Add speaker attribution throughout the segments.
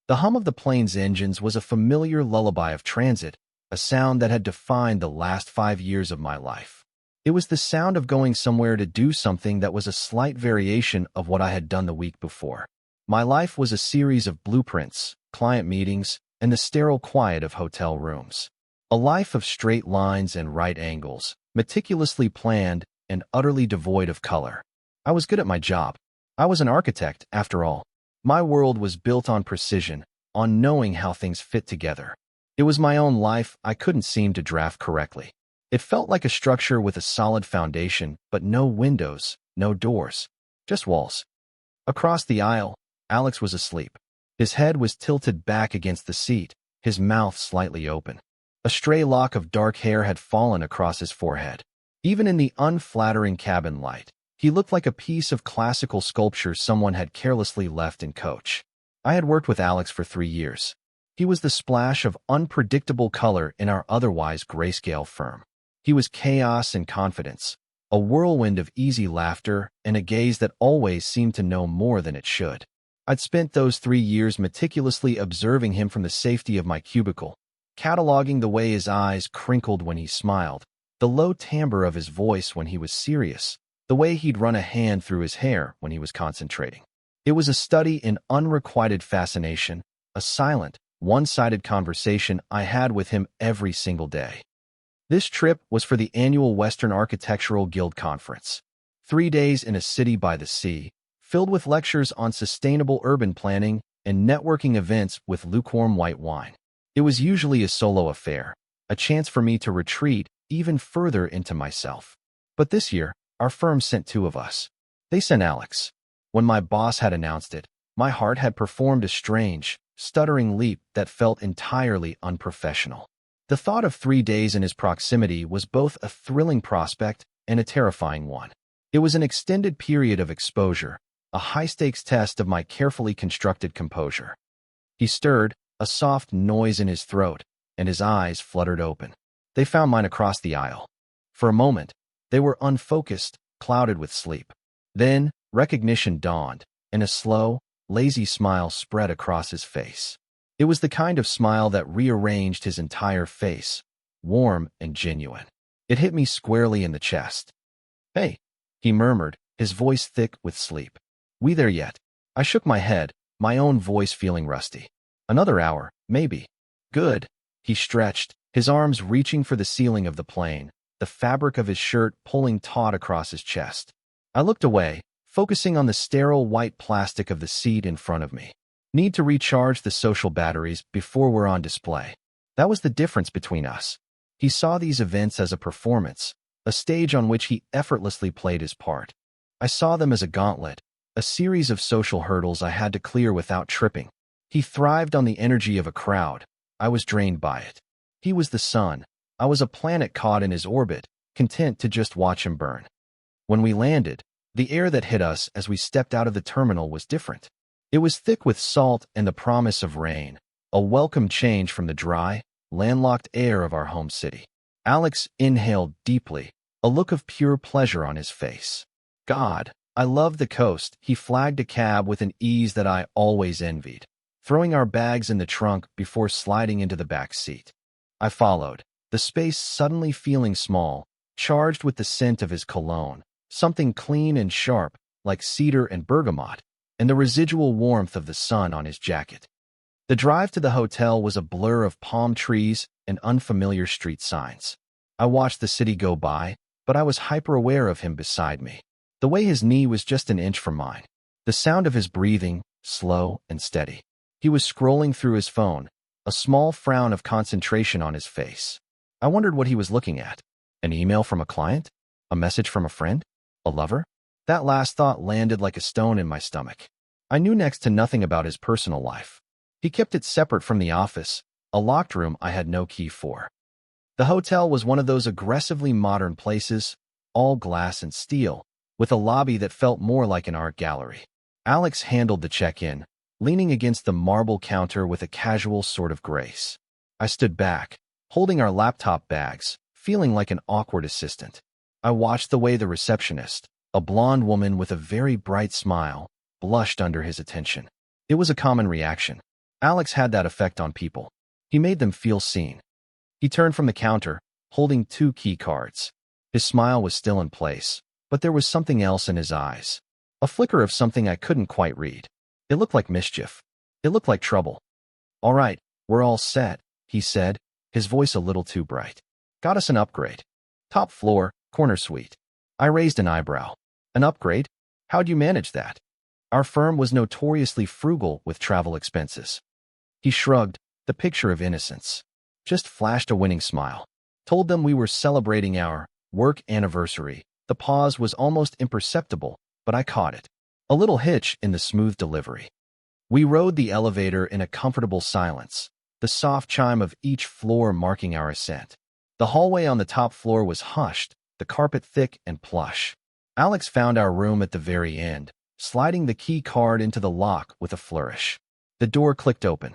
Speaker 1: The hum of the plane's engines was a familiar lullaby of transit, a sound that had defined the last 5 years of my life. It was the sound of going somewhere to do something that was a slight variation of what I had done the week before. My life was a series of blueprints, client meetings, and the sterile quiet of hotel rooms. A life of straight lines and right angles, meticulously planned and utterly devoid of color. I was good at my job. I was an architect, after all. My world was built on precision, on knowing how things fit together. It was my own life I couldn't seem to draft correctly. It felt like a structure with a solid foundation, but no windows, no doors, just walls. Across the aisle, Alex was asleep. His head was tilted back against the seat, his mouth slightly open. A stray lock of dark hair had fallen across his forehead. Even in the unflattering cabin light, he looked like a piece of classical sculpture someone had carelessly left in coach. I had worked with Alex for 3 years. He was the splash of unpredictable color in our otherwise grayscale firm. He was chaos and confidence, a whirlwind of easy laughter and a gaze that always seemed to know more than it should. I'd spent those 3 years meticulously observing him from the safety of my cubicle, cataloging the way his eyes crinkled when he smiled, the low timbre of his voice when he was serious, the way he'd run a hand through his hair when he was concentrating. It was a study in unrequited fascination, a silent, one-sided conversation I had with him every single day. This trip was for the annual Western Architectural Guild Conference. 3 days in a city by the sea, filled with lectures on sustainable urban planning and networking events with lukewarm white wine. It was usually a solo affair, a chance for me to retreat even further into myself. But this year, our firm sent 2 of us. They sent Alex. When my boss had announced it, my heart had performed a strange, stuttering leap that felt entirely unprofessional. The thought of 3 days in his proximity was both a thrilling prospect and a terrifying one. It was an extended period of exposure, a high-stakes test of my carefully constructed composure. He stirred, a soft noise in his throat, and his eyes fluttered open. They found mine across the aisle. For a moment, they were unfocused, clouded with sleep. Then, recognition dawned, and a slow, lazy smile spread across his face. It was the kind of smile that rearranged his entire face, warm and genuine. It hit me squarely in the chest. "Hey," he murmured, his voice thick with sleep. "We there yet?" I shook my head, my own voice feeling rusty. "Another hour, maybe." "Good." He stretched, his arms reaching for the ceiling of the plane, the fabric of his shirt pulling taut across his chest. I looked away, focusing on the sterile white plastic of the seat in front of me. Need to recharge the social batteries before we're on display. That was the difference between us. He saw these events as a performance, a stage on which he effortlessly played his part. I saw them as a gauntlet, a series of social hurdles I had to clear without tripping. He thrived on the energy of a crowd. I was drained by it. He was the sun. I was a planet caught in his orbit, content to just watch him burn. When we landed, the air that hit us as we stepped out of the terminal was different. It was thick with salt and the promise of rain, a welcome change from the dry, landlocked air of our home city. Alex inhaled deeply, a look of pure pleasure on his face. "God, I love the coast." He flagged a cab with an ease that I always envied, throwing our bags in the trunk before sliding into the back seat. I followed, the space suddenly feeling small, charged with the scent of his cologne, something clean and sharp, like cedar and bergamot, and the residual warmth of the sun on his jacket. The drive to the hotel was a blur of palm trees and unfamiliar street signs. I watched the city go by, but I was hyper-aware of him beside me. The way his knee was just an inch from mine. The sound of his breathing, slow and steady. He was scrolling through his phone, a small frown of concentration on his face. I wondered what he was looking at. An email from a client? A message from a friend? A lover? That last thought landed like a stone in my stomach. I knew next to nothing about his personal life. He kept it separate from the office, a locked room I had no key for. The hotel was one of those aggressively modern places, all glass and steel, with a lobby that felt more like an art gallery. Alex handled the check-in, leaning against the marble counter with a casual sort of grace. I stood back, holding our laptop bags, feeling like an awkward assistant. I watched the way the receptionist, a blonde woman with a very bright smile, blushed under his attention. It was a common reaction. Alex had that effect on people. He made them feel seen. He turned from the counter, holding 2 key cards. His smile was still in place, but there was something else in his eyes. A flicker of something I couldn't quite read. It looked like mischief. It looked like trouble. "All right, we're all set," he said, his voice a little too bright. "Got us an upgrade. Top floor, corner suite." I raised an eyebrow. "An upgrade? How'd you manage that?" "Our firm was notoriously frugal with travel expenses." He shrugged, the picture of innocence. Just flashed a winning smile. "Told them we were celebrating our work anniversary." The pause was almost imperceptible, but I caught it. A little hitch in the smooth delivery. We rode the elevator in a comfortable silence, the soft chime of each floor marking our ascent. The hallway on the top floor was hushed, the carpet thick and plush. Alex found our room at the very end, sliding the key card into the lock with a flourish. The door clicked open.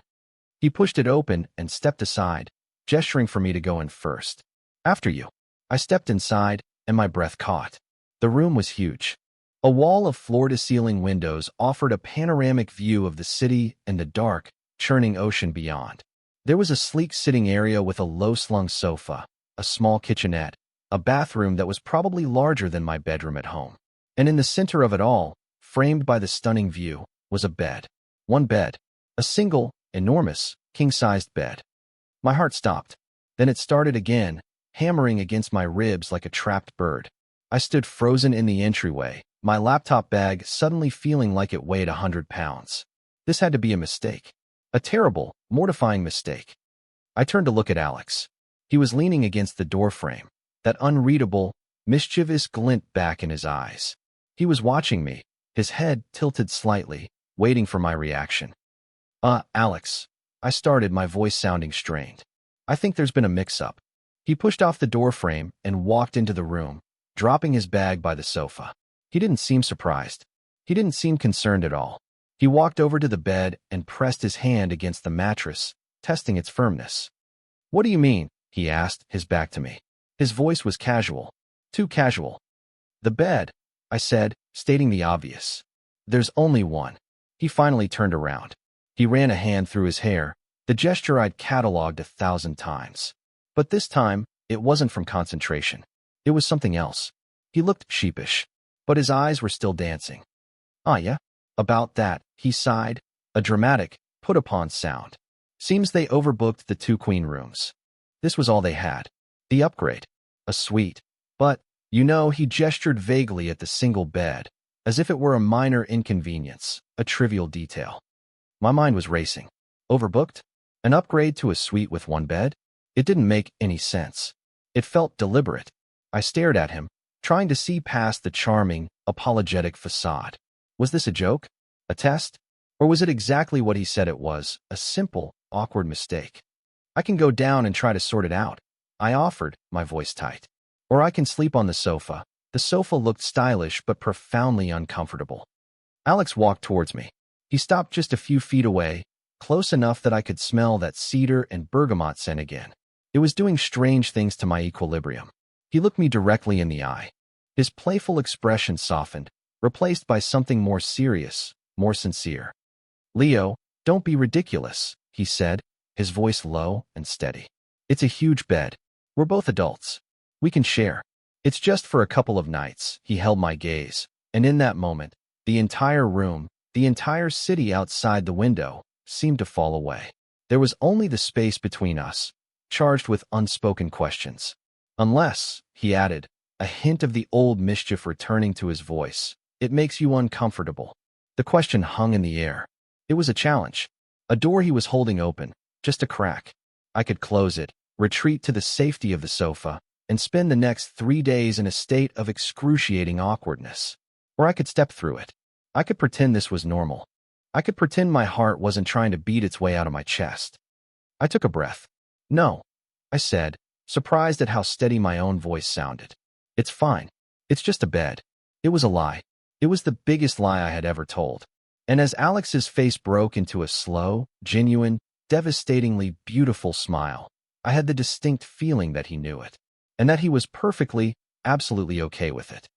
Speaker 1: He pushed it open and stepped aside, gesturing for me to go in first. "After you." I stepped inside, and my breath caught. The room was huge. A wall of floor-to-ceiling windows offered a panoramic view of the city and the dark, churning ocean beyond. There was a sleek sitting area with a low-slung sofa, a small kitchenette, a bathroom that was probably larger than my bedroom at home. And in the center of it all, framed by the stunning view, was a bed. One bed. A single, enormous, king-sized bed. My heart stopped. Then it started again, hammering against my ribs like a trapped bird. I stood frozen in the entryway, my laptop bag suddenly feeling like it weighed 100 pounds. This had to be a mistake. A terrible, mortifying mistake. I turned to look at Alex. He was leaning against the doorframe, that unreadable, mischievous glint back in his eyes. He was watching me, his head tilted slightly, waiting for my reaction. Alex," I started, my voice sounding strained. "I think there's been a mix-up." He pushed off the doorframe and walked into the room, dropping his bag by the sofa. He didn't seem surprised. He didn't seem concerned at all. He walked over to the bed and pressed his hand against the mattress, testing its firmness. "What do you mean?" he asked, his back to me. His voice was casual. Too casual. "The bed," I said, stating the obvious. "There's only one." He finally turned around. He ran a hand through his hair, the gesture I'd cataloged 1,000 times. But this time, it wasn't from concentration. It was something else. He looked sheepish, but his eyes were still dancing. Yeah? About that," he sighed, a dramatic, put-upon sound. "Seems they overbooked the 2 queen rooms. This was all they had. The upgrade. A suite. But, he gestured vaguely at the single bed, as if it were a minor inconvenience, a trivial detail. My mind was racing. Overbooked? An upgrade to a suite with 1 bed? It didn't make any sense. It felt deliberate. I stared at him, trying to see past the charming, apologetic facade. Was this a joke? A test? Or was it exactly what he said it was, a simple, awkward mistake? "I can go down and try to sort it out," I offered, my voice tight. "Or I can sleep on the sofa." The sofa looked stylish but profoundly uncomfortable. Alex walked towards me. He stopped just a few feet away, close enough that I could smell that cedar and bergamot scent again. It was doing strange things to my equilibrium. He looked me directly in the eye. His playful expression softened, replaced by something more serious, more sincere. "Leo, don't be ridiculous," he said, his voice low and steady. "It's a huge bed. We're both adults. We can share. It's just for a couple of nights." He held my gaze, and in that moment, the entire room, the entire city outside the window, seemed to fall away. There was only the space between us, charged with unspoken questions. "Unless," he added, a hint of the old mischief returning to his voice, "it makes you uncomfortable." The question hung in the air. It was a challenge. A door he was holding open, just a crack. I could close it, retreat to the safety of the sofa, and spend the next 3 days in a state of excruciating awkwardness. Or I could step through it. I could pretend this was normal. I could pretend my heart wasn't trying to beat its way out of my chest. I took a breath. "No," I said, surprised at how steady my own voice sounded. "It's fine. It's just a bed." It was a lie. It was the biggest lie I had ever told. And as Alex's face broke into a slow, genuine, devastatingly beautiful smile, I had the distinct feeling that he knew it, and that he was perfectly, absolutely okay with it.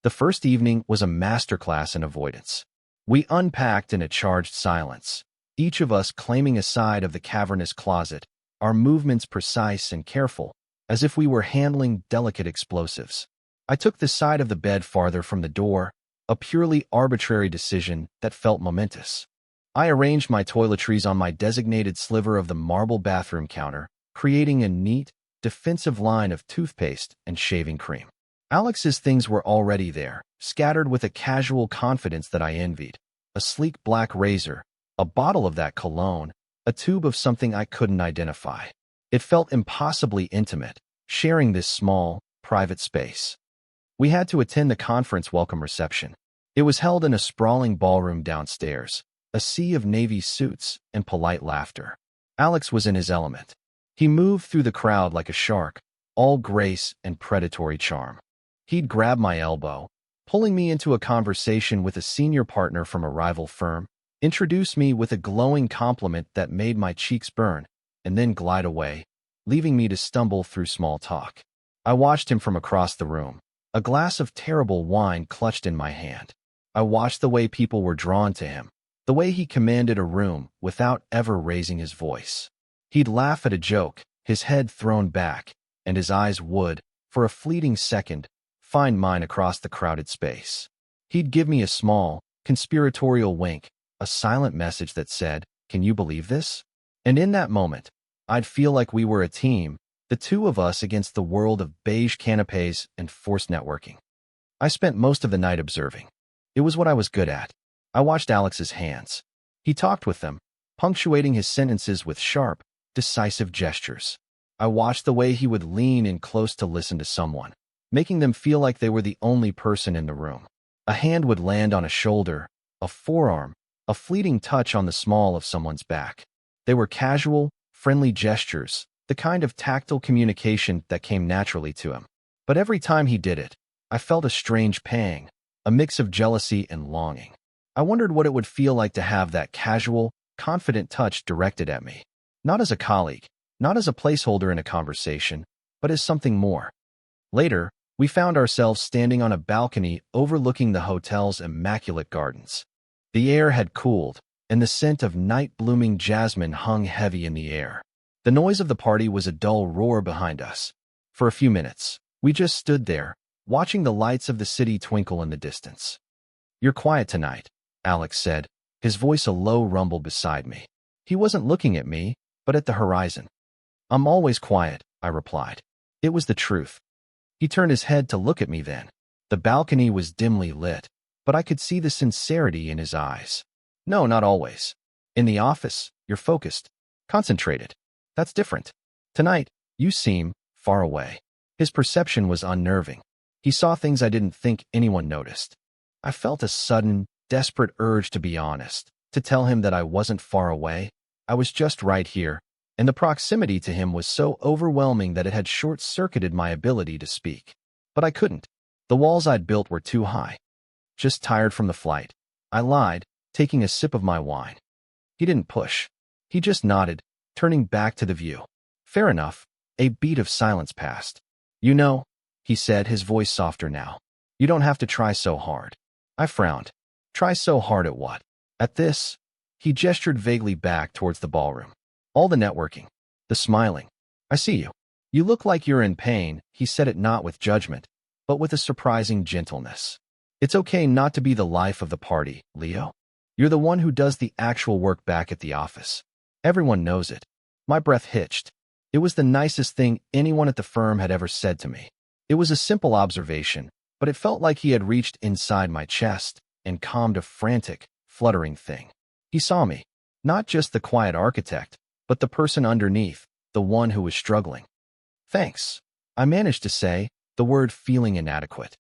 Speaker 1: The first evening was a masterclass in avoidance. We unpacked in a charged silence, each of us claiming a side of the cavernous closet, our movements precise and careful, as if we were handling delicate explosives. I took the side of the bed farther from the door, a purely arbitrary decision that felt momentous. I arranged my toiletries on my designated sliver of the marble bathroom counter, creating a neat, defensive line of toothpaste and shaving cream. Alex's things were already there, scattered with a casual confidence that I envied. A sleek black razor, a bottle of that cologne, a tube of something I couldn't identify. It felt impossibly intimate, sharing this small, private space. We had to attend the conference welcome reception. It was held in a sprawling ballroom downstairs, a sea of navy suits and polite laughter. Alex was in his element. He moved through the crowd like a shark, all grace and predatory charm. He'd grab my elbow, pulling me into a conversation with a senior partner from a rival firm, introduce me with a glowing compliment that made my cheeks burn, and then glide away, leaving me to stumble through small talk. I watched him from across the room, a glass of terrible wine clutched in my hand. I watched the way people were drawn to him, the way he commanded a room without ever raising his voice. He'd laugh at a joke, his head thrown back, and his eyes would, for a fleeting second, find mine across the crowded space. He'd give me a small, conspiratorial wink, a silent message that said, "Can you believe this?" And in that moment, I'd feel like we were a team, the two of us against the world of beige canapes and forced networking. I spent most of the night observing. It was what I was good at. I watched Alex's hands. He talked with them, punctuating his sentences with sharp, decisive gestures. I watched the way he would lean in close to listen to someone, making them feel like they were the only person in the room. A hand would land on a shoulder, a forearm, a fleeting touch on the small of someone's back. They were casual, friendly gestures, the kind of tactile communication that came naturally to him. But every time he did it, I felt a strange pang, a mix of jealousy and longing. I wondered what it would feel like to have that casual, confident touch directed at me. Not as a colleague, not as a placeholder in a conversation, but as something more. Later, we found ourselves standing on a balcony overlooking the hotel's immaculate gardens. The air had cooled, and the scent of night-blooming jasmine hung heavy in the air. The noise of the party was a dull roar behind us. For a few minutes, we just stood there, watching the lights of the city twinkle in the distance. "You're quiet tonight," Alex said, his voice a low rumble beside me. He wasn't looking at me, but at the horizon. "I'm always quiet," I replied. It was the truth. He turned his head to look at me then. The balcony was dimly lit, but I could see the sincerity in his eyes. "No, not always. In the office, you're focused, concentrated. That's different. Tonight, you seem far away." His perception was unnerving. He saw things I didn't think anyone noticed. I felt a sudden, desperate urge to be honest, to tell him that I wasn't far away. I was just right here, and the proximity to him was so overwhelming that it had short-circuited my ability to speak. But I couldn't. The walls I'd built were too high. "Just tired from the flight," I lied, taking a sip of my wine. He didn't push. He just nodded, turning back to the view. "Fair enough." A beat of silence passed. "You know," he said, his voice softer now, "you don't have to try so hard." I frowned. Try so hard at what? At this? He gestured vaguely back towards the ballroom. "All the networking. The smiling. I see you. You look like you're in pain." He said it not with judgment, but with a surprising gentleness. "It's okay not to be the life of the party, Leo. You're the one who does the actual work back at the office. Everyone knows it." My breath hitched. It was the nicest thing anyone at the firm had ever said to me. It was a simple observation, but it felt like he had reached inside my chest and calmed a frantic, fluttering thing. He saw me, not just the quiet architect, but the person underneath, the one who was struggling. "Thanks," I managed to say, the word feeling inadequate.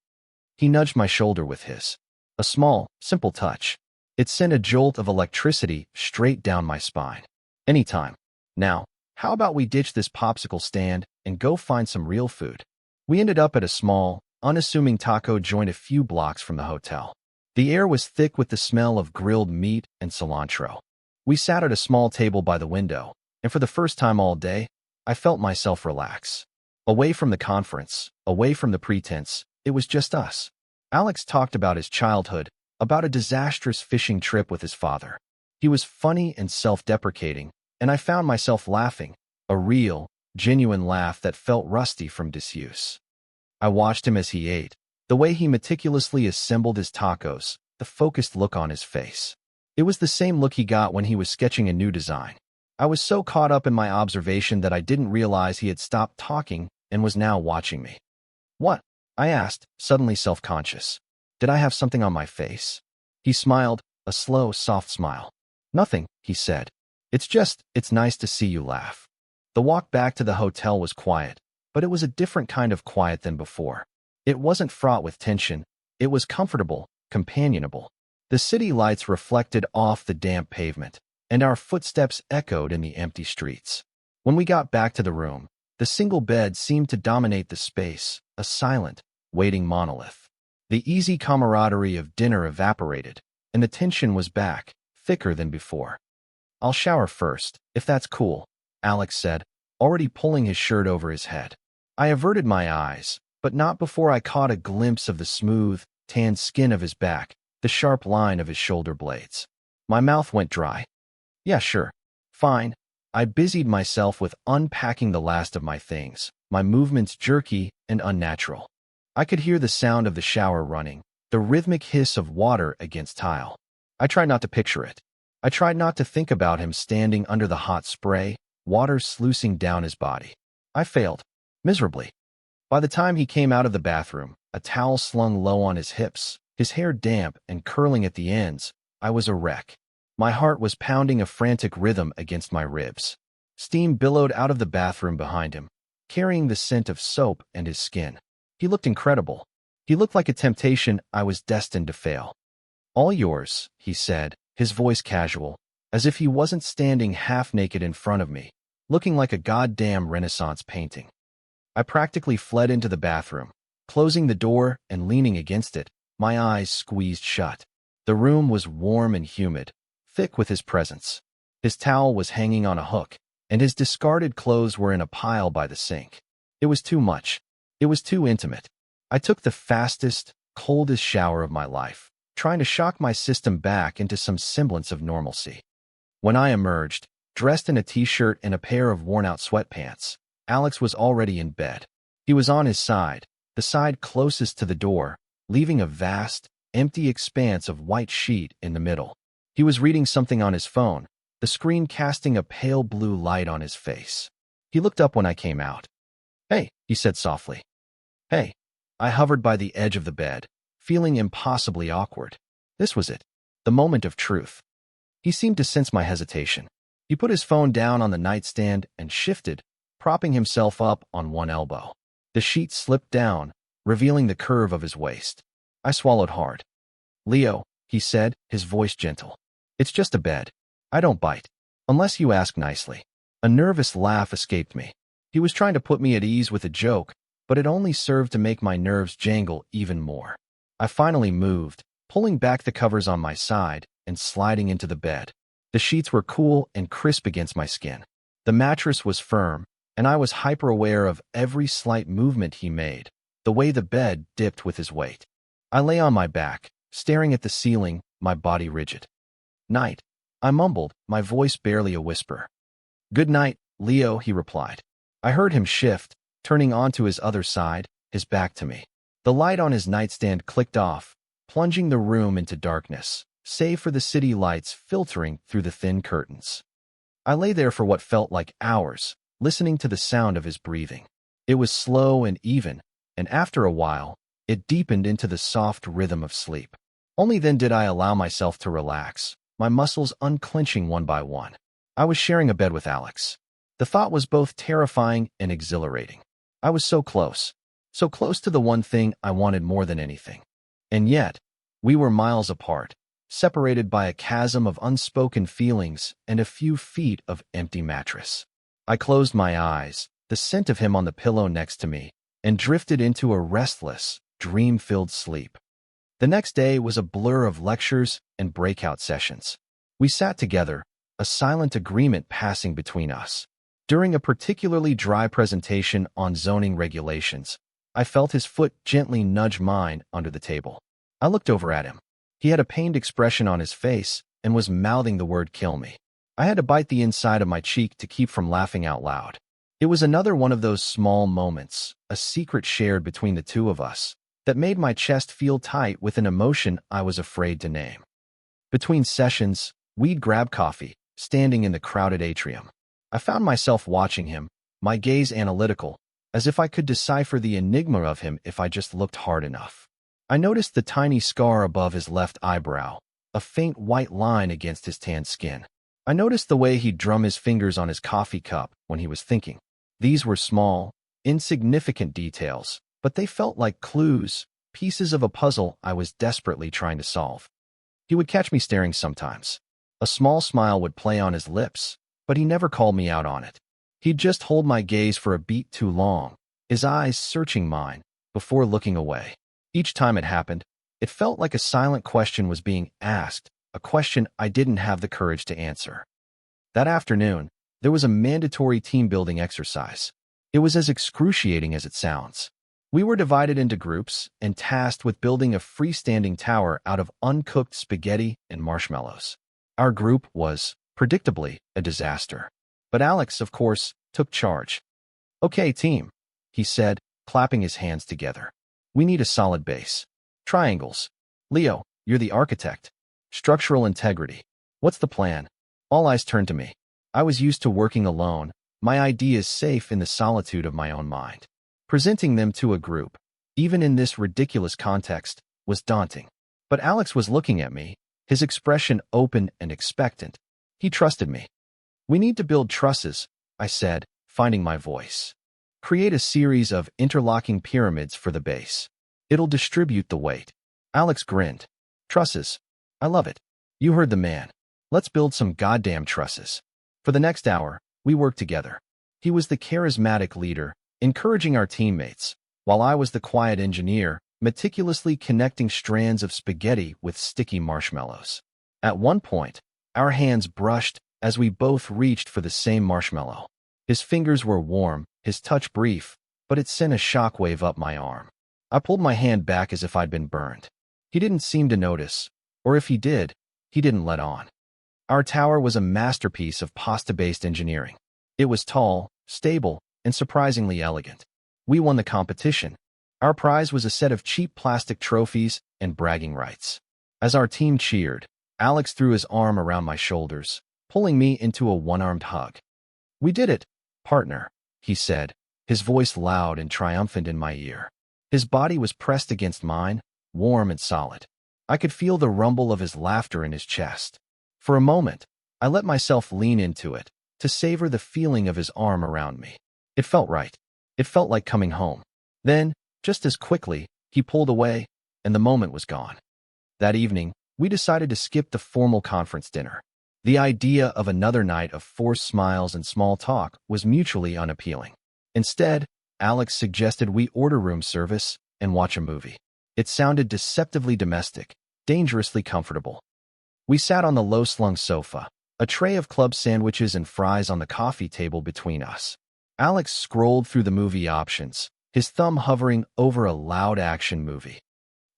Speaker 1: He nudged my shoulder with his. A small, simple touch. It sent a jolt of electricity straight down my spine. "Anytime. Now, how about we ditch this popsicle stand and go find some real food?" We ended up at a small, unassuming taco joint a few blocks from the hotel. The air was thick with the smell of grilled meat and cilantro. We sat at a small table by the window, and for the first time all day, I felt myself relax. Away from the conference, away from the pretense, it was just us. Alex talked about his childhood, about a disastrous fishing trip with his father. He was funny and self-deprecating, and I found myself laughing, a real, genuine laugh that felt rusty from disuse. I watched him as he ate, the way he meticulously assembled his tacos, the focused look on his face. It was the same look he got when he was sketching a new design. I was so caught up in my observation that I didn't realize he had stopped talking and was now watching me. "What?" I asked, suddenly self-conscious. Did I have something on my face? He smiled, a slow, soft smile. "Nothing," he said. It's nice to see you laugh." The walk back to the hotel was quiet, but it was a different kind of quiet than before. It wasn't fraught with tension. It was comfortable, companionable. The city lights reflected off the damp pavement, and our footsteps echoed in the empty streets. When we got back to the room, the single bed seemed to dominate the space, a silent, waiting monolith. The easy camaraderie of dinner evaporated, and the tension was back, thicker than before. "I'll shower first, if that's cool," Alex said, already pulling his shirt over his head. I averted my eyes, but not before I caught a glimpse of the smooth, tanned skin of his back, the sharp line of his shoulder blades. My mouth went dry. "Yeah, sure. Fine." I busied myself with unpacking the last of my things, my movements jerky and unnatural. I could hear the sound of the shower running, the rhythmic hiss of water against tile. I tried not to picture it. I tried not to think about him standing under the hot spray, water sluicing down his body. I failed, miserably. By the time he came out of the bathroom, a towel slung low on his hips, his hair damp and curling at the ends, I was a wreck. My heart was pounding a frantic rhythm against my ribs. Steam billowed out of the bathroom behind him, carrying the scent of soap and his skin. He looked incredible. He looked like a temptation I was destined to fail. "All yours," he said, his voice casual, as if he wasn't standing half-naked in front of me, looking like a goddamn Renaissance painting. I practically fled into the bathroom, closing the door and leaning against it, my eyes squeezed shut. The room was warm and humid, thick with his presence. His towel was hanging on a hook, and his discarded clothes were in a pile by the sink. It was too much. It was too intimate. I took the fastest, coldest shower of my life, trying to shock my system back into some semblance of normalcy. When I emerged, dressed in a t-shirt and a pair of worn-out sweatpants, Alex was already in bed. He was on his side, the side closest to the door, leaving a vast, empty expanse of white sheet in the middle. He was reading something on his phone, the screen casting a pale blue light on his face. He looked up when I came out. "Hey," he said softly. "Hey." I hovered by the edge of the bed, feeling impossibly awkward. This was it, the moment of truth. He seemed to sense my hesitation. He put his phone down on the nightstand and shifted, propping himself up on one elbow. The sheet slipped down, revealing the curve of his waist. I swallowed hard. "Leo," he said, his voice gentle. "It's just a bed. I don't bite. Unless you ask nicely." A nervous laugh escaped me. He was trying to put me at ease with a joke, but it only served to make my nerves jangle even more. I finally moved, pulling back the covers on my side and sliding into the bed. The sheets were cool and crisp against my skin. The mattress was firm, and I was hyper-aware of every slight movement he made, the way the bed dipped with his weight. I lay on my back, staring at the ceiling, my body rigid. "Night," I mumbled, my voice barely a whisper. "Good night, Leo," he replied. I heard him shift, turning onto his other side, his back to me. The light on his nightstand clicked off, plunging the room into darkness, save for the city lights filtering through the thin curtains. I lay there for what felt like hours, listening to the sound of his breathing. It was slow and even, and after a while, it deepened into the soft rhythm of sleep. Only then did I allow myself to relax, my muscles unclenching one by one. I was sharing a bed with Alex. The thought was both terrifying and exhilarating. I was so close to the one thing I wanted more than anything. And yet, we were miles apart, separated by a chasm of unspoken feelings and a few feet of empty mattress. I closed my eyes, the scent of him on the pillow next to me, and drifted into a restless, dream-filled sleep. The next day was a blur of lectures and breakout sessions. We sat together, a silent agreement passing between us. During a particularly dry presentation on zoning regulations, I felt his foot gently nudge mine under the table. I looked over at him. He had a pained expression on his face, and was mouthing the word "kill me." I had to bite the inside of my cheek to keep from laughing out loud. It was another one of those small moments, a secret shared between the two of us, that made my chest feel tight with an emotion I was afraid to name. Between sessions, we'd grab coffee, standing in the crowded atrium. I found myself watching him, my gaze analytical, as if I could decipher the enigma of him if I just looked hard enough. I noticed the tiny scar above his left eyebrow, a faint white line against his tanned skin. I noticed the way he'd drum his fingers on his coffee cup when he was thinking. These were small, insignificant details, but they felt like clues, pieces of a puzzle I was desperately trying to solve. He would catch me staring sometimes. A small smile would play on his lips, but he never called me out on it. He'd just hold my gaze for a beat too long, his eyes searching mine, before looking away. Each time it happened, it felt like a silent question was being asked, a question I didn't have the courage to answer. That afternoon, there was a mandatory team-building exercise. It was as excruciating as it sounds. We were divided into groups and tasked with building a freestanding tower out of uncooked spaghetti and marshmallows. Our group was, predictably, a disaster. But Alex, of course, took charge. "Okay, team," he said, clapping his hands together. "We need a solid base. Triangles. Leo, you're the architect. Structural integrity. What's the plan?" All eyes turned to me. I was used to working alone, my ideas safe in the solitude of my own mind. Presenting them to a group, even in this ridiculous context, was daunting. But Alex was looking at me, his expression open and expectant. He trusted me. "We need to build trusses," I said, finding my voice. "Create a series of interlocking pyramids for the base. It'll distribute the weight." Alex grinned. "Trusses. I love it. You heard the man. Let's build some goddamn trusses." For the next hour, we worked together. He was the charismatic leader, encouraging our teammates, while I was the quiet engineer, meticulously connecting strands of spaghetti with sticky marshmallows. At one point, our hands brushed as we both reached for the same marshmallow. His fingers were warm, his touch brief, but it sent a shockwave up my arm. I pulled my hand back as if I'd been burned. He didn't seem to notice, or if he did, he didn't let on. Our tower was a masterpiece of pasta-based engineering. It was tall, stable, and surprisingly elegant. We won the competition. Our prize was a set of cheap plastic trophies and bragging rights. As our team cheered, Alex threw his arm around my shoulders, pulling me into a one-armed hug. "We did it, partner," he said, his voice loud and triumphant in my ear. His body was pressed against mine, warm and solid. I could feel the rumble of his laughter in his chest. For a moment, I let myself lean into it, to savor the feeling of his arm around me. It felt right. It felt like coming home. Then, just as quickly, he pulled away, and the moment was gone. That evening, we decided to skip the formal conference dinner. The idea of another night of forced smiles and small talk was mutually unappealing. Instead, Alex suggested we order room service and watch a movie. It sounded deceptively domestic, dangerously comfortable. We sat on the low-slung sofa, a tray of club sandwiches and fries on the coffee table between us. Alex scrolled through the movie options, his thumb hovering over a loud action movie.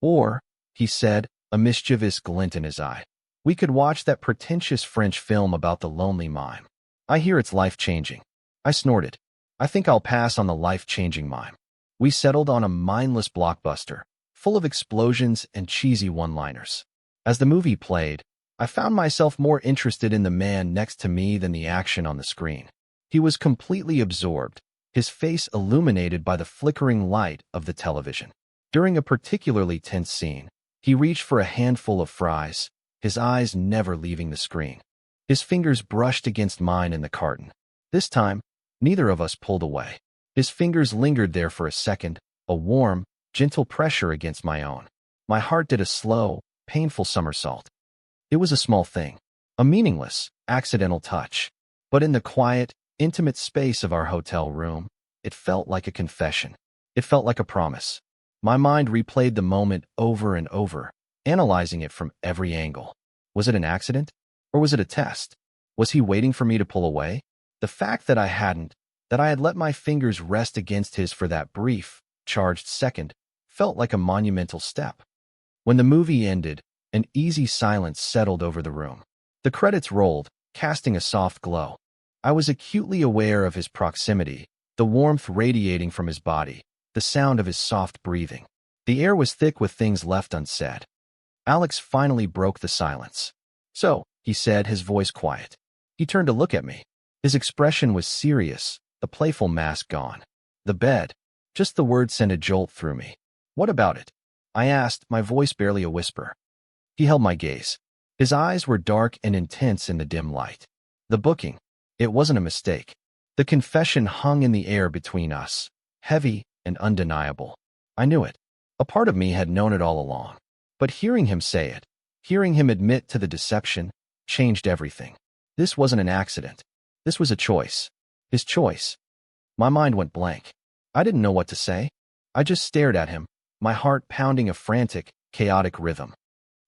Speaker 1: "Or," he said, a mischievous glint in his eye, "we could watch that pretentious French film about the lonely mime. I hear it's life-changing." I snorted. "I think I'll pass on the life-changing mime." We settled on a mindless blockbuster, full of explosions and cheesy one-liners. As the movie played, I found myself more interested in the man next to me than the action on the screen. He was completely absorbed, his face illuminated by the flickering light of the television. During a particularly tense scene, he reached for a handful of fries, his eyes never leaving the screen. His fingers brushed against mine in the carton. This time, neither of us pulled away. His fingers lingered there for a second, a warm, gentle pressure against my own. My heart did a slow, painful somersault. It was a small thing, a meaningless, accidental touch. But in the quiet, intimate space of our hotel room, it felt like a confession. It felt like a promise. My mind replayed the moment over and over, analyzing it from every angle. Was it an accident? Or was it a test? Was he waiting for me to pull away? The fact that I hadn't, that I had let my fingers rest against his for that brief, charged second, felt like a monumental step. When the movie ended, an easy silence settled over the room. The credits rolled, casting a soft glow. I was acutely aware of his proximity, the warmth radiating from his body, the sound of his soft breathing. The air was thick with things left unsaid. Alex finally broke the silence. "So," he said, his voice quiet. He turned to look at me. His expression was serious, the playful mask gone. "The bed." Just the word sent a jolt through me. "What about it?" I asked, my voice barely a whisper. He held my gaze. His eyes were dark and intense in the dim light. "The booking. It wasn't a mistake." The confession hung in the air between us, heavy and undeniable. I knew it. A part of me had known it all along. But hearing him say it, hearing him admit to the deception, changed everything. This wasn't an accident. This was a choice. His choice. My mind went blank. I didn't know what to say. I just stared at him, my heart pounding a frantic, chaotic rhythm.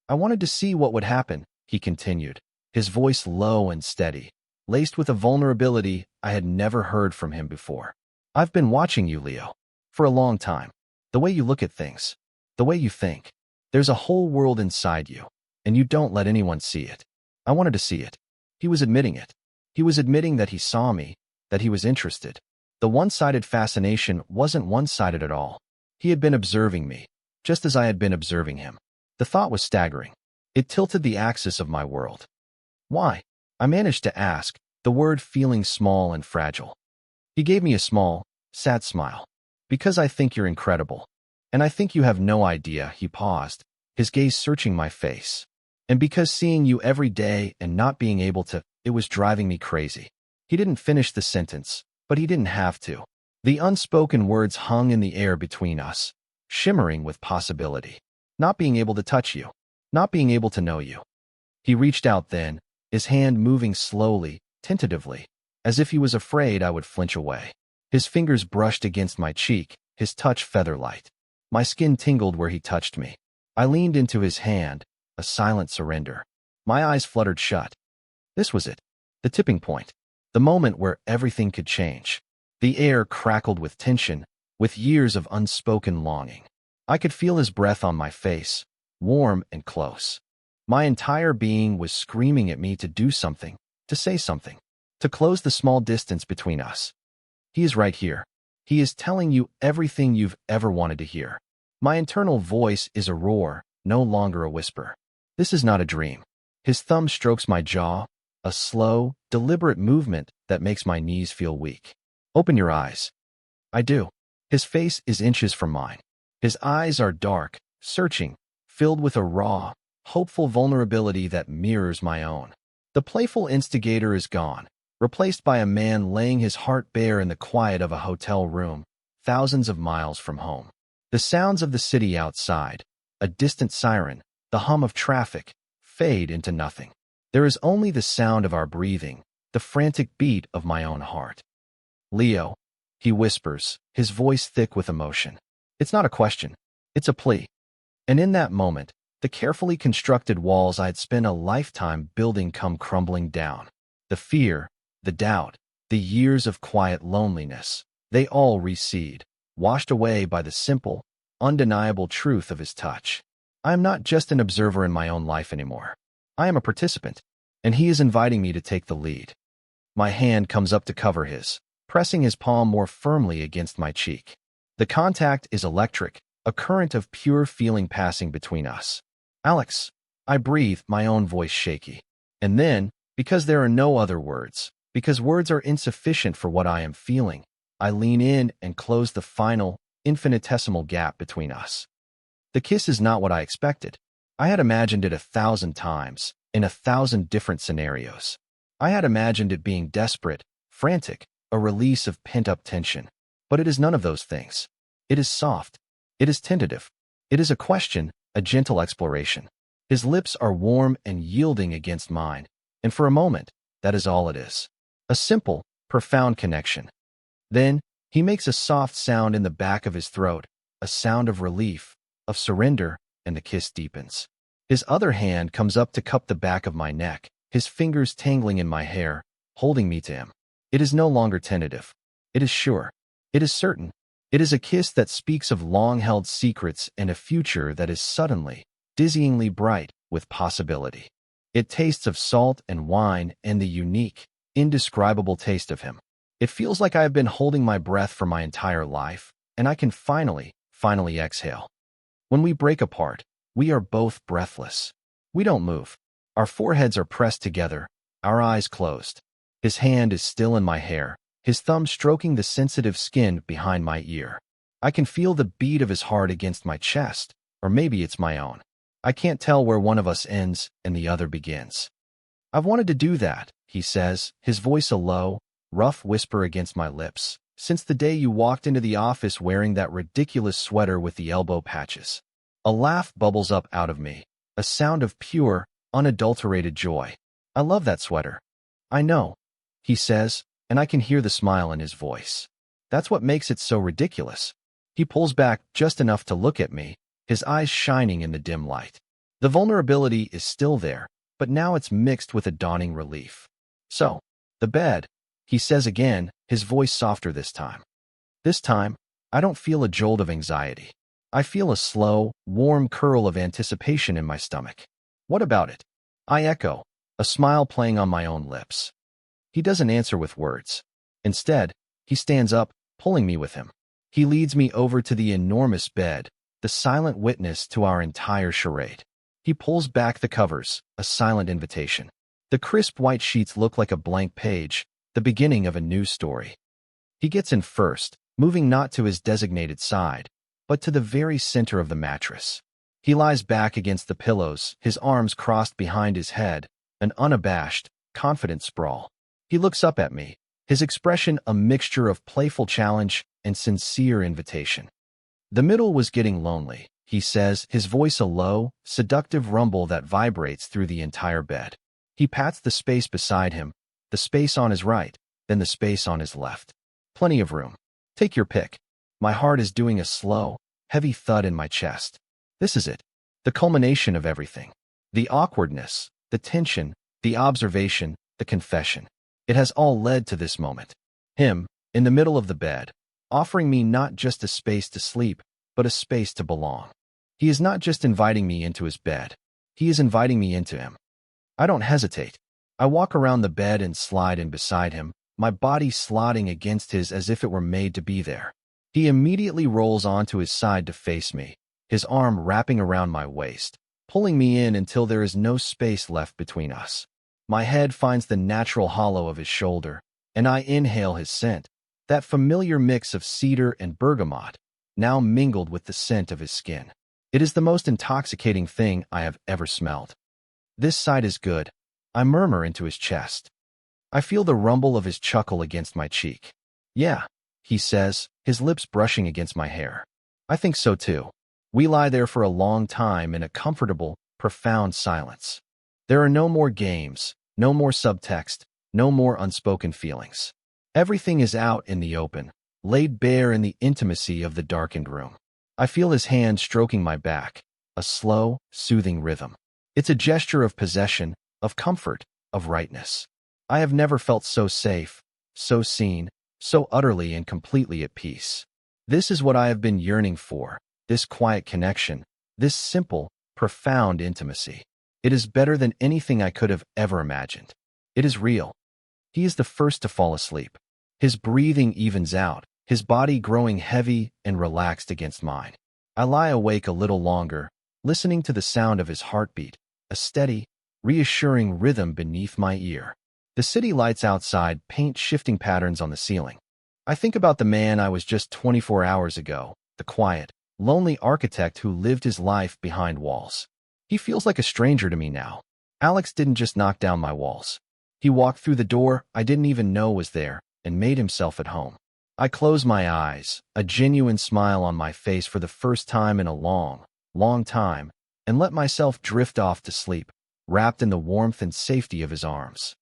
Speaker 1: "I wanted to see what would happen," he continued, his voice low and steady, laced with a vulnerability I had never heard from him before. "I've been watching you, Leo, for a long time. The way you look at things, the way you think. There's a whole world inside you, and you don't let anyone see it. I wanted to see it." He was admitting it. He was admitting that he saw me, that he was interested. The one-sided fascination wasn't one-sided at all. He had been observing me, just as I had been observing him. The thought was staggering. It tilted the axis of my world. "Why?" I managed to ask, the word feeling small and fragile. He gave me a small, sad smile. "Because I think you're incredible. And I think you have no idea," he paused, his gaze searching my face. "And because seeing you every day and not being able to, it was driving me crazy." He didn't finish the sentence, but he didn't have to. The unspoken words hung in the air between us, shimmering with possibility. Not being able to touch you, not being able to know you. He reached out then, his hand moving slowly, tentatively, as if he was afraid I would flinch away. His fingers brushed against my cheek, his touch feather-light. My skin tingled where he touched me. I leaned into his hand, a silent surrender. My eyes fluttered shut. This was it, the tipping point, the moment where everything could change. The air crackled with tension, with years of unspoken longing. I could feel his breath on my face, warm and close. My entire being was screaming at me to do something, to say something, to close the small distance between us. He is right here. He is telling you everything you've ever wanted to hear. My internal voice is a roar, no longer a whisper. This is not a dream. His thumb strokes my jaw, a slow, deliberate movement that makes my knees feel weak. "Open your eyes." I do. His face is inches from mine. His eyes are dark, searching, filled with a raw, hopeful vulnerability that mirrors my own. The playful instigator is gone, replaced by a man laying his heart bare in the quiet of a hotel room, thousands of miles from home. The sounds of the city outside, a distant siren, the hum of traffic, fade into nothing. There is only the sound of our breathing, the frantic beat of my own heart. "Leo," he whispers, his voice thick with emotion. It's not a question, it's a plea. And in that moment, the carefully constructed walls I had spent a lifetime building come crumbling down. The fear, the doubt, the years of quiet loneliness, they all recede, washed away by the simple, undeniable truth of his touch. I am not just an observer in my own life anymore. I am a participant, and he is inviting me to take the lead. My hand comes up to cover his, pressing his palm more firmly against my cheek. The contact is electric, a current of pure feeling passing between us. "Alex," I breathe, my own voice shaky. And then, because there are no other words, because words are insufficient for what I am feeling, I lean in and close the final, infinitesimal gap between us. The kiss is not what I expected. I had imagined it 1,000 times, in 1,000 different scenarios. I had imagined it being desperate, frantic, a release of pent-up tension. But it is none of those things. It is soft. It is tentative. It is a question, a gentle exploration. His lips are warm and yielding against mine, and for a moment, that is all it is. A simple, profound connection. Then, he makes a soft sound in the back of his throat, a sound of relief, of surrender, and the kiss deepens. His other hand comes up to cup the back of my neck, his fingers tangling in my hair, holding me to him. It is no longer tentative. It is sure. It is certain. It is a kiss that speaks of long-held secrets and a future that is suddenly, dizzyingly bright with possibility. It tastes of salt and wine and the unique, indescribable taste of him. It feels like I have been holding my breath for my entire life, and I can finally exhale. When we break apart, we are both breathless. We don't move. Our foreheads are pressed together, our eyes closed. His hand is still in my hair, his thumb stroking the sensitive skin behind my ear. I can feel the beat of his heart against my chest, or maybe it's my own. I can't tell where one of us ends and the other begins. "I've wanted to do that," he says, his voice a low, rough whisper against my lips, "since the day you walked into the office wearing that ridiculous sweater with the elbow patches." A laugh bubbles up out of me, a sound of pure, unadulterated joy. "I love that sweater." "I know," he says, and I can hear the smile in his voice. "That's what makes it so ridiculous." He pulls back just enough to look at me, his eyes shining in the dim light. The vulnerability is still there, but now it's mixed with a dawning relief. "So, the bed," he says again, his voice softer this time. This time, I don't feel a jolt of anxiety. I feel a slow, warm curl of anticipation in my stomach. "What about it?" I echo, a smile playing on my own lips. He doesn't answer with words. Instead, he stands up, pulling me with him. He leads me over to the enormous bed, the silent witness to our entire charade. He pulls back the covers, a silent invitation. The crisp white sheets look like a blank page, the beginning of a new story. He gets in first, moving not to his designated side, but to the very center of the mattress. He lies back against the pillows, his arms crossed behind his head, an unabashed, confident sprawl. He looks up at me, his expression a mixture of playful challenge and sincere invitation. "The middle was getting lonely," he says, his voice a low, seductive rumble that vibrates through the entire bed. He pats the space beside him, the space on his right, then the space on his left. "Plenty of room. Take your pick." My heart is doing a slow, heavy thud in my chest. This is it, the culmination of everything. The awkwardness, the tension, the observation, the confession. It has all led to this moment. Him, in the middle of the bed, offering me not just a space to sleep, but a space to belong. He is not just inviting me into his bed. He is inviting me into him. I don't hesitate. I walk around the bed and slide in beside him, my body slotting against his as if it were made to be there. He immediately rolls onto his side to face me, his arm wrapping around my waist, pulling me in until there is no space left between us. My head finds the natural hollow of his shoulder, and I inhale his scent, that familiar mix of cedar and bergamot, now mingled with the scent of his skin. It is the most intoxicating thing I have ever smelled. "This side is good," I murmur into his chest. I feel the rumble of his chuckle against my cheek. "Yeah," he says, his lips brushing against my hair. "I think so too." We lie there for a long time in a comfortable, profound silence. There are no more games, no more subtext, no more unspoken feelings. Everything is out in the open, laid bare in the intimacy of the darkened room. I feel his hand stroking my back, a slow, soothing rhythm. It's a gesture of possession, of comfort, of rightness. I have never felt so safe, so seen, so utterly and completely at peace. This is what I have been yearning for, this quiet connection, this simple, profound intimacy. It is better than anything I could have ever imagined. It is real. He is the first to fall asleep. His breathing evens out, his body growing heavy and relaxed against mine. I lie awake a little longer, listening to the sound of his heartbeat, a steady, reassuring rhythm beneath my ear. The city lights outside paint shifting patterns on the ceiling. I think about the man I was just 24 hours ago, the quiet, lonely architect who lived his life behind walls. He feels like a stranger to me now. Alex didn't just knock down my walls. He walked through the door I didn't even know was there and made himself at home. I close my eyes, a genuine smile on my face for the first time in a long, long time, and let myself drift off to sleep, wrapped in the warmth and safety of his arms.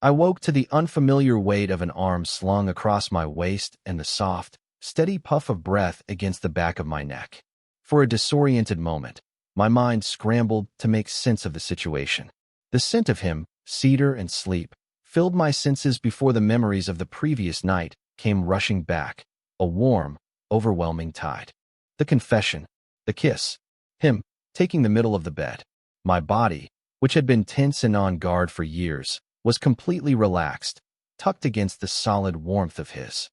Speaker 1: I woke to the unfamiliar weight of an arm slung across my waist and the soft, steady puff of breath against the back of my neck. For a disoriented moment, my mind scrambled to make sense of the situation. The scent of him, cedar and sleep, filled my senses before the memories of the previous night came rushing back, a warm, overwhelming tide. The confession, the kiss, him taking the middle of the bed, my body, which had been tense and on guard for years, was completely relaxed, tucked against the solid warmth of his.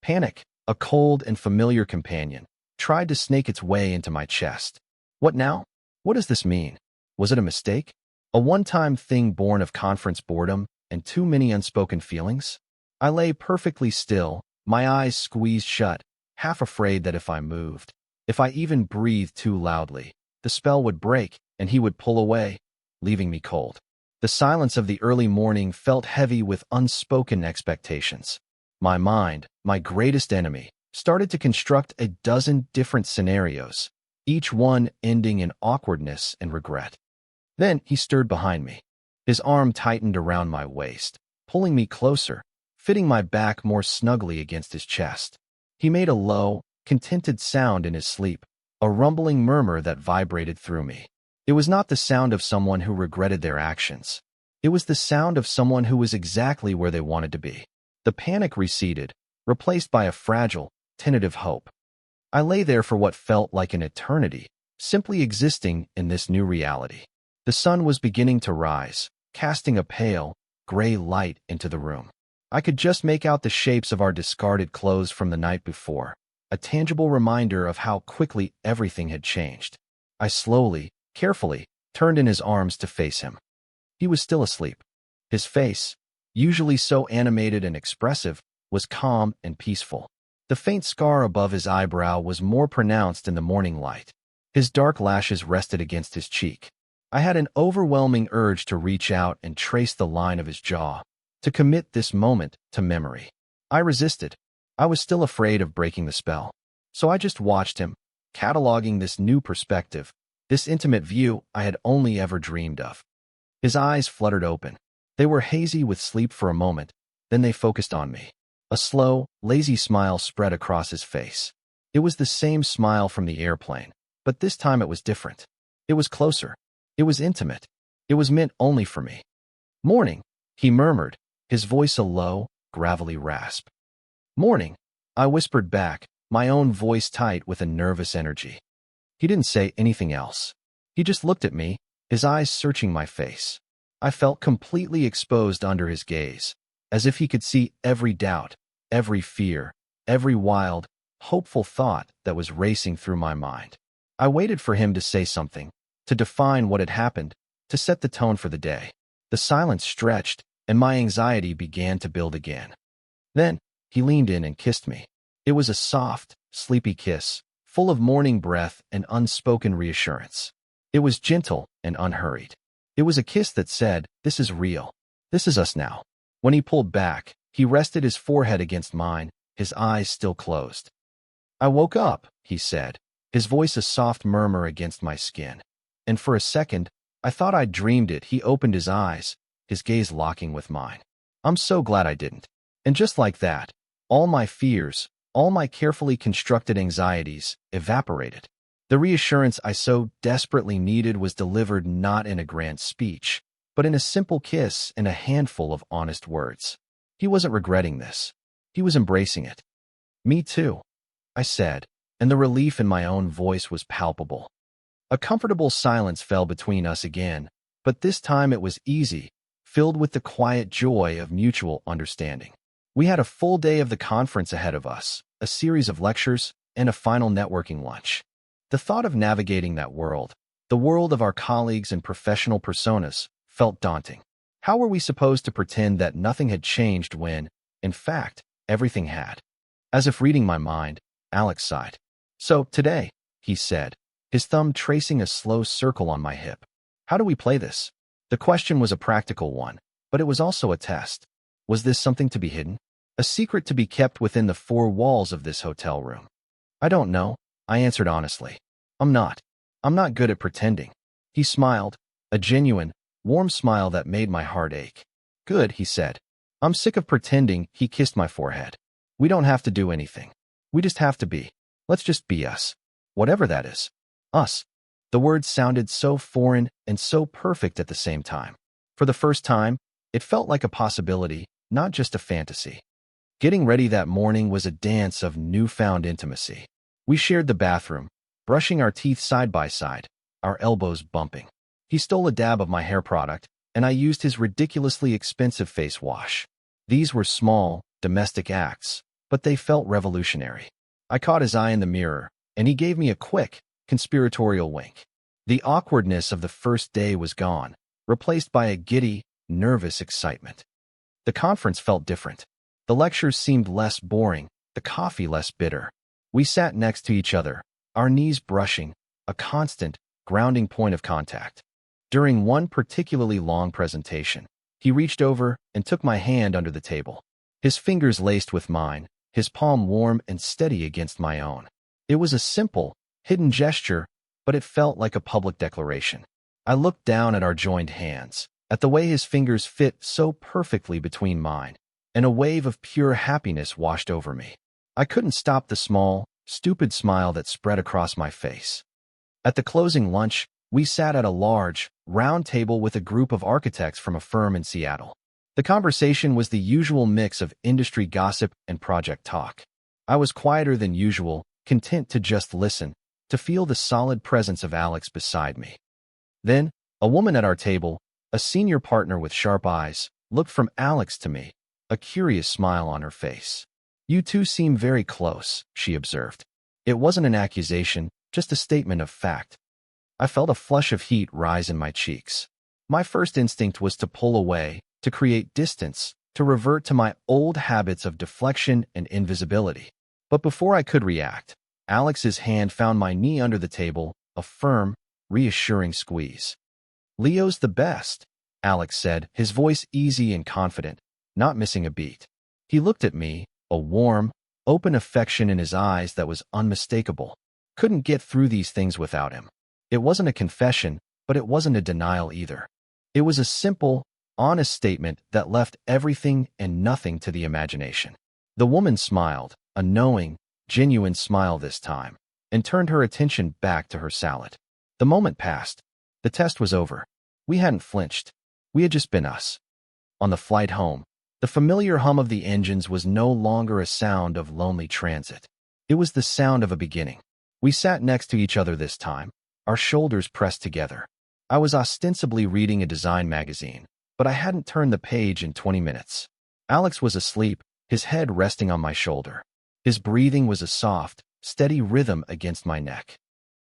Speaker 1: Panic, a cold and familiar companion, tried to snake its way into my chest. What now? What does this mean? Was it a mistake? A one-time thing born of conference boredom and too many unspoken feelings? I lay perfectly still, my eyes squeezed shut, half afraid that if I moved, if I even breathed too loudly, the spell would break and he would pull away, leaving me cold. The silence of the early morning felt heavy with unspoken expectations. My mind, my greatest enemy, started to construct a dozen different scenarios, each one ending in awkwardness and regret. Then he stirred behind me. His arm tightened around my waist, pulling me closer, fitting my back more snugly against his chest. He made a low, contented sound in his sleep, a rumbling murmur that vibrated through me. It was not the sound of someone who regretted their actions. It was the sound of someone who was exactly where they wanted to be. The panic receded, replaced by a fragile, tentative hope. I lay there for what felt like an eternity, simply existing in this new reality. The sun was beginning to rise, casting a pale, gray light into the room. I could just make out the shapes of our discarded clothes from the night before, a tangible reminder of how quickly everything had changed. I slowly, carefully, turned in his arms to face him. He was still asleep. His face, usually so animated and expressive, was calm and peaceful. The faint scar above his eyebrow was more pronounced in the morning light. His dark lashes rested against his cheek. I had an overwhelming urge to reach out and trace the line of his jaw, to commit this moment to memory. I resisted. I was still afraid of breaking the spell. So I just watched him, cataloging this new perspective, this intimate view I had only ever dreamed of. His eyes fluttered open. They were hazy with sleep for a moment, then they focused on me. A slow, lazy smile spread across his face. It was the same smile from the airplane, but this time it was different. It was closer. It was intimate. It was meant only for me. "Morning," he murmured, his voice a low, gravelly rasp. "Morning," I whispered back, my own voice tight with a nervous energy. He didn't say anything else. He just looked at me, his eyes searching my face. I felt completely exposed under his gaze, as if he could see every doubt, every fear, every wild, hopeful thought that was racing through my mind. I waited for him to say something, to define what had happened, to set the tone for the day. The silence stretched, and my anxiety began to build again. Then, he leaned in and kissed me. It was a soft, sleepy kiss, full of morning breath and unspoken reassurance. It was gentle and unhurried. It was a kiss that said, "This is real. This is us now." When he pulled back, he rested his forehead against mine, his eyes still closed. "I woke up," he said, his voice a soft murmur against my skin. And for a second, I thought I'd dreamed it. He opened his eyes, his gaze locking with mine. I'm so glad I didn't. And just like that, all my fears, all my carefully constructed anxieties, evaporated. The reassurance I so desperately needed was delivered not in a grand speech, but in a simple kiss and a handful of honest words. He wasn't regretting this. He was embracing it. "Me too," I said, and the relief in my own voice was palpable. A comfortable silence fell between us again, but this time it was easy, filled with the quiet joy of mutual understanding. We had a full day of the conference ahead of us, a series of lectures, and a final networking lunch. The thought of navigating that world, the world of our colleagues and professional personas, felt daunting. How were we supposed to pretend that nothing had changed when, in fact, everything had? As if reading my mind, Alex sighed. "So, today," he said, his thumb tracing a slow circle on my hip. "How do we play this?" The question was a practical one, but it was also a test. Was this something to be hidden? A secret to be kept within the four walls of this hotel room? "I don't know," I answered honestly. I'm not good at pretending." He smiled, a genuine, warm smile that made my heart ache. "Good," he said. "I'm sick of pretending." He kissed my forehead. "We don't have to do anything. We just have to be. Let's just be us. Whatever that is. Us." The words sounded so foreign and so perfect at the same time. For the first time, it felt like a possibility, not just a fantasy. Getting ready that morning was a dance of newfound intimacy. We shared the bathroom, brushing our teeth side by side, our elbows bumping. He stole a dab of my hair product, and I used his ridiculously expensive face wash. These were small, domestic acts, but they felt revolutionary. I caught his eye in the mirror, and he gave me a quick, conspiratorial wink. The awkwardness of the first day was gone, replaced by a giddy, nervous excitement. The conference felt different. The lectures seemed less boring, the coffee less bitter. We sat next to each other, our knees brushing, a constant, grounding point of contact. During one particularly long presentation, he reached over and took my hand under the table. His fingers laced with mine, his palm warm and steady against my own. It was a simple, hidden gesture, but it felt like a public declaration. I looked down at our joined hands, at the way his fingers fit so perfectly between mine, and a wave of pure happiness washed over me. I couldn't stop the small, stupid smile that spread across my face. At the closing lunch, we sat at a large, round table with a group of architects from a firm in Seattle. The conversation was the usual mix of industry gossip and project talk. I was quieter than usual, content to just listen, to feel the solid presence of Alex beside me. Then, a woman at our table, a senior partner with sharp eyes, looked from Alex to me, a curious smile on her face. "You two seem very close," she observed. It wasn't an accusation, just a statement of fact. I felt a flush of heat rise in my cheeks. My first instinct was to pull away, to create distance, to revert to my old habits of deflection and invisibility. But before I could react, Alex's hand found my knee under the table, a firm, reassuring squeeze. "Leo's the best," Alex said, his voice easy and confident, not missing a beat. He looked at me, a warm, open affection in his eyes that was unmistakable. Couldn't get through these things without him. It wasn't a confession, but it wasn't a denial either. It was a simple, honest statement that left everything and nothing to the imagination. The woman smiled, a knowing, genuine smile this time, and turned her attention back to her salad. The moment passed. The test was over. We hadn't flinched. We had just been us. On the flight home, the familiar hum of the engines was no longer a sound of lonely transit. It was the sound of a beginning. We sat next to each other this time, our shoulders pressed together. I was ostensibly reading a design magazine, but I hadn't turned the page in 20 minutes. Alex was asleep, his head resting on my shoulder. His breathing was a soft, steady rhythm against my neck.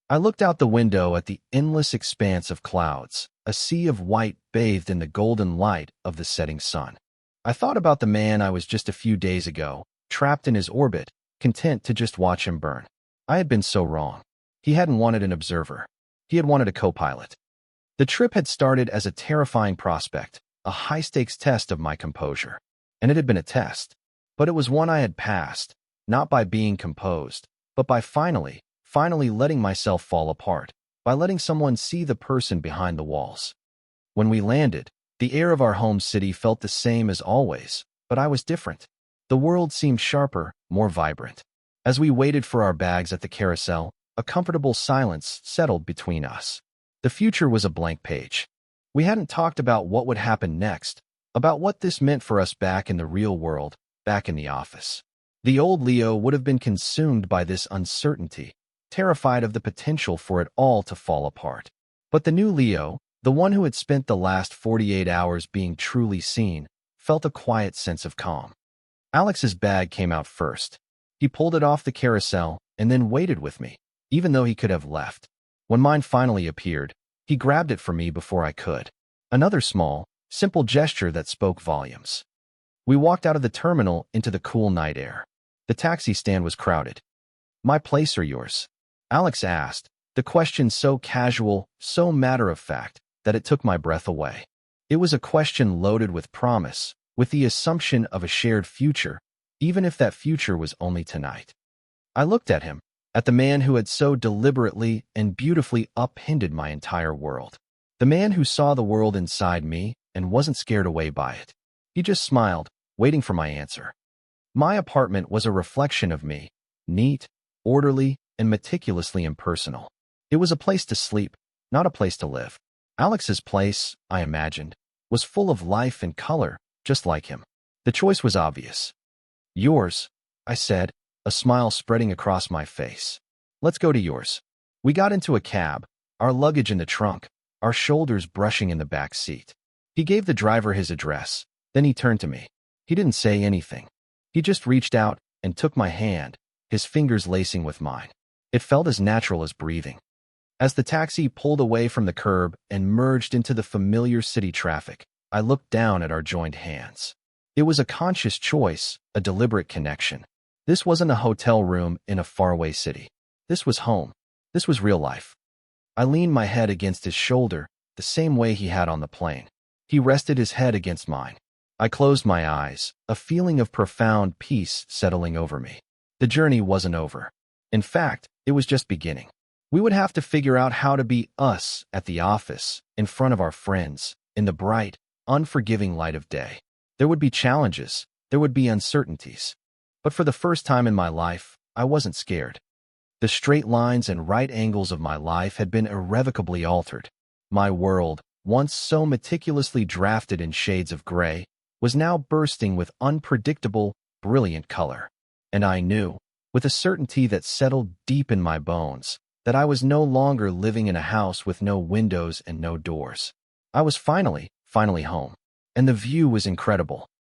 Speaker 1: I looked out the window at the endless expanse of clouds, a sea of white bathed in the golden light of the setting sun. I thought about the man I was just a few days ago, trapped in his orbit, content to just watch him burn. I had been so wrong. He hadn't wanted an observer. He had wanted a co-pilot. The trip had started as a terrifying prospect, a high-stakes test of my composure. And it had been a test. But it was one I had passed, not by being composed, but by finally letting myself fall apart, by letting someone see the person behind the walls. When we landed, the air of our home city felt the same as always, but I was different. The world seemed sharper, more vibrant. As we waited for our bags at the carousel, a comfortable silence settled between us. The future was a blank page. We hadn't talked about what would happen next, about what this meant for us back in the real world, back in the office. The old Leo would have been consumed by this uncertainty, terrified of the potential for it all to fall apart. But the new Leo, the one who had spent the last 48 hours being truly seen, felt a quiet sense of calm. Alex's bag came out first. He pulled it off the carousel and then waited with me, even though he could have left. When mine finally appeared, he grabbed it for me before I could. Another small, simple gesture that spoke volumes. We walked out of the terminal into the cool night air. The taxi stand was crowded. "My place or yours?" Alex asked, the question so casual, so matter-of-fact, that it took my breath away. It was a question loaded with promise, with the assumption of a shared future, even if that future was only tonight. I looked at him, at the man who had so deliberately and beautifully upended my entire world. The man who saw the world inside me and wasn't scared away by it. He just smiled, waiting for my answer. My apartment was a reflection of me, neat, orderly, and meticulously impersonal. It was a place to sleep, not a place to live. Alex's place, I imagined, was full of life and color, just like him. The choice was obvious. "Yours," I said, a smile spreading across my face. "Let's go to yours." We got into a cab, our luggage in the trunk, our shoulders brushing in the back seat. He gave the driver his address. Then he turned to me. He didn't say anything. He just reached out and took my hand, his fingers lacing with mine. It felt as natural as breathing. As the taxi pulled away from the curb and merged into the familiar city traffic, I looked down at our joined hands. It was a conscious choice, a deliberate connection. This wasn't a hotel room in a faraway city. This was home. This was real life. I leaned my head against his shoulder, the same way he had on the plane. He rested his head against mine. I closed my eyes, a feeling of profound peace settling over me. The journey wasn't over. In fact, it was just beginning. We would have to figure out how to be us at the office, in front of our friends, in the bright, unforgiving light of day. There would be challenges. There would be uncertainties. But for the first time in my life, I wasn't scared. The straight lines and right angles of my life had been irrevocably altered. My world, once so meticulously drafted in shades of gray, was now bursting with unpredictable, brilliant color. And I knew, with a certainty that settled deep in my bones, that I was no longer living in a house with no windows and no doors. I was finally home. And the view was incredible.